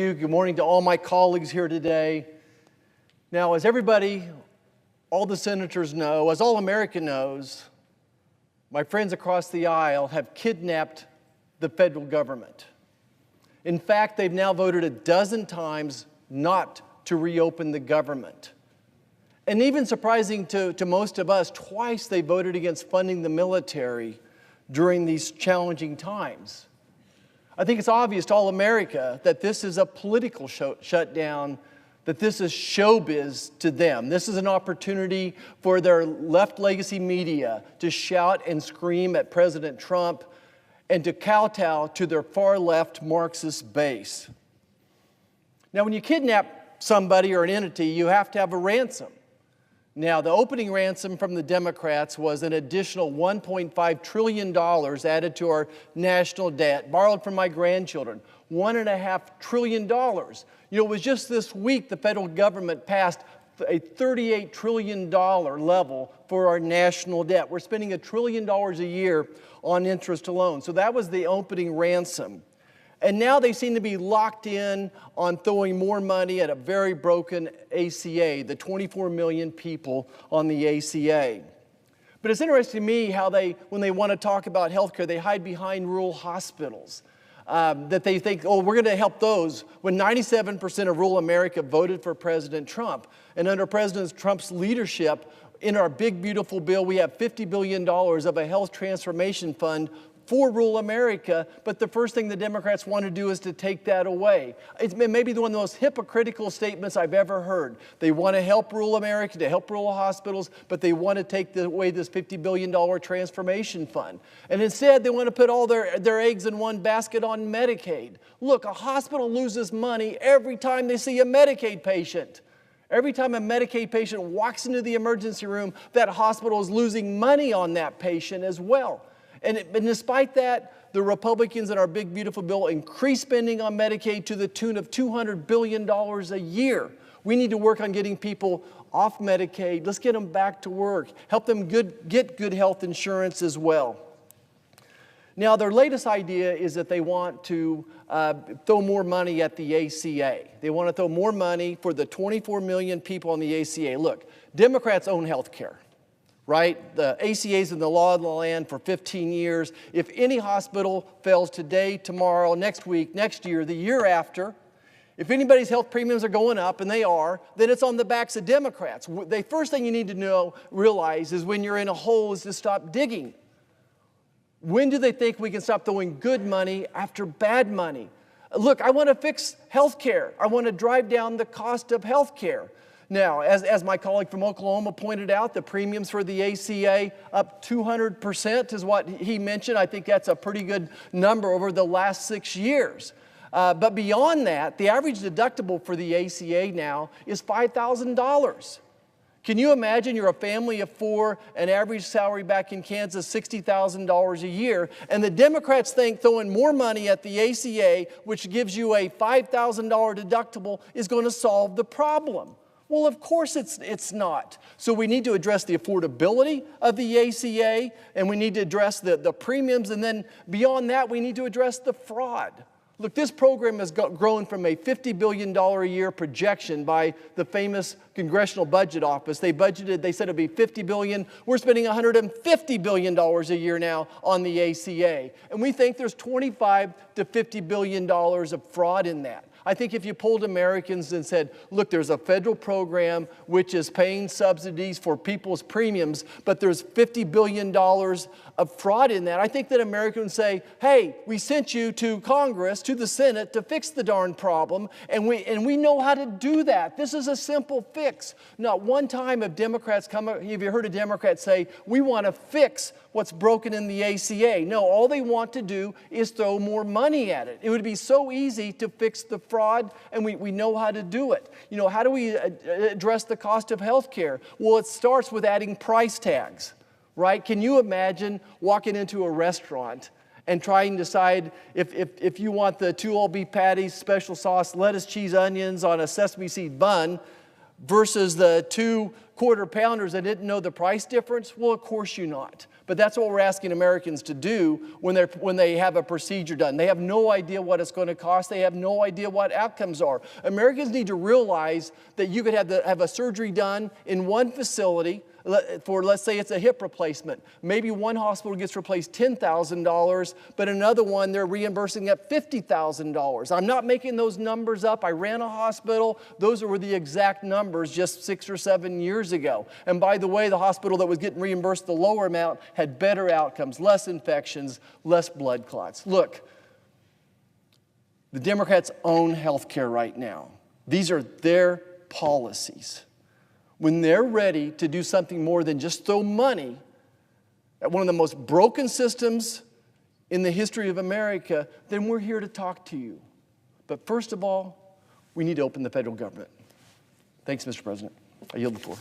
you. Good morning to all my colleagues here today. Now, as everybody, all the senators know, as all America knows, my friends across the aisle have kidnapped the federal government. In fact, they've now voted a dozen times not to reopen the government. And even surprising to most of us, twice they voted against funding the military during these challenging times. I think it's obvious to all America that this is a political shutdown, that this is showbiz to them. This is an opportunity for their left legacy media to shout and scream at President Trump and to kowtow to their far left Marxist base. Now, when you kidnap somebody or an entity, you have to have a ransom. Now, the opening ransom from the Democrats was an additional $1.5 trillion added to our national debt, borrowed from my grandchildren, $1.5 trillion. It was just this week the federal government passed a $38 trillion level for our national debt. We're spending $1 trillion a year on interest alone. So that was the opening ransom. And now they seem to be locked in on throwing more money at a very broken ACA, the 24 million people on the ACA. But it's interesting to me how when they want to talk about healthcare, they hide behind rural hospitals. That they think, oh, we're going to help those, when 97% of rural America voted for President Trump. And under President Trump's leadership, in our big, beautiful bill, we have $50 billion of a health transformation fund for rural America, but the first thing the Democrats want to do is to take that away. It's maybe one of the most hypocritical statements I've ever heard. They want to help rural America, to help rural hospitals, but they want to take away this $50 billion transformation fund. And instead, they want to put all their eggs in one basket on Medicaid. Look, a hospital loses money every time they see a Medicaid patient. Every time a Medicaid patient walks into the emergency room, that hospital is losing money on that patient as well. And despite that, the Republicans in our big, beautiful bill increase spending on Medicaid to the tune of $200 billion a year. We need to work on getting people off Medicaid. Let's get them back to work. Help them get good health insurance as well. Now, their latest idea is that they want to throw more money at the ACA. They want to throw more money for the 24 million people on the ACA. Look, Democrats own health care. Right? The ACA's in the law of the land for 15 years. If any hospital fails today, tomorrow, next week, next year, the year after, if anybody's health premiums are going up, and they are, then it's on the backs of Democrats. The first thing you need to realize is when you're in a hole is to stop digging. When do they think we can stop throwing good money after bad money? Look, I want to fix health care. I want to drive down the cost of health care. Now, as my colleague from Oklahoma pointed out, the premiums for the ACA up 200% is what he mentioned. I think that's a pretty good number over the last 6 years. But beyond that, the average deductible for the ACA now is $5,000. Can you imagine you're a family of four, an average salary back in Kansas, $60,000 a year, and the Democrats think throwing more money at the ACA, which gives you a $5,000 deductible, is going to solve the problem. Well, of course it's not. So we need to address the affordability of the ACA, and we need to address the premiums, and then beyond that, we need to address the fraud. Look, this program has grown from a $50 billion a year projection by the famous Congressional Budget Office. They said it'd be $50 billion. We're spending $150 billion a year now on the ACA. And we think there's $25 to $50 billion of fraud in that. I think if you polled Americans and said, look, there's a federal program which is paying subsidies for people's premiums, but there's $50 billion of fraud in that, I think that Americans would say, hey, we sent you to Congress, to the Senate, to fix the darn problem, and we know how to do that. This is a simple fix. Not one time have Democrats have you heard a Democrat say, we want to fix what's broken in the ACA? No, all they want to do is throw more money at it. It would be so easy to fix the fraud, and we know how to do it. How do we address the cost of health care? Well, it starts with adding price tags, right? Can you imagine walking into a restaurant and trying to decide if you want the 2 all-beef patties, special sauce, lettuce, cheese, onions on a sesame seed bun versus the 2 quarter pounders that didn't know the price difference? Well, of course you're not. But that's what we're asking Americans to do when they have a procedure done. They have no idea what it's going to cost. They have no idea what outcomes are. Americans need to realize that you could have a surgery done in one facility for, let's say it's a hip replacement. Maybe one hospital gets replaced $10,000, but another one they're reimbursing at $50,000. I'm not making those numbers up. I ran a hospital. Those were the exact numbers just 6 or 7 years ago. And by the way, the hospital that was getting reimbursed the lower amount had better outcomes, less infections, less blood clots. Look, the Democrats own health care right now. These are their policies. When they're ready to do something more than just throw money at one of the most broken systems in the history of America, then we're here to talk to you. But first of all, we need to open the federal government. Thanks, Mr. President. I yield the floor.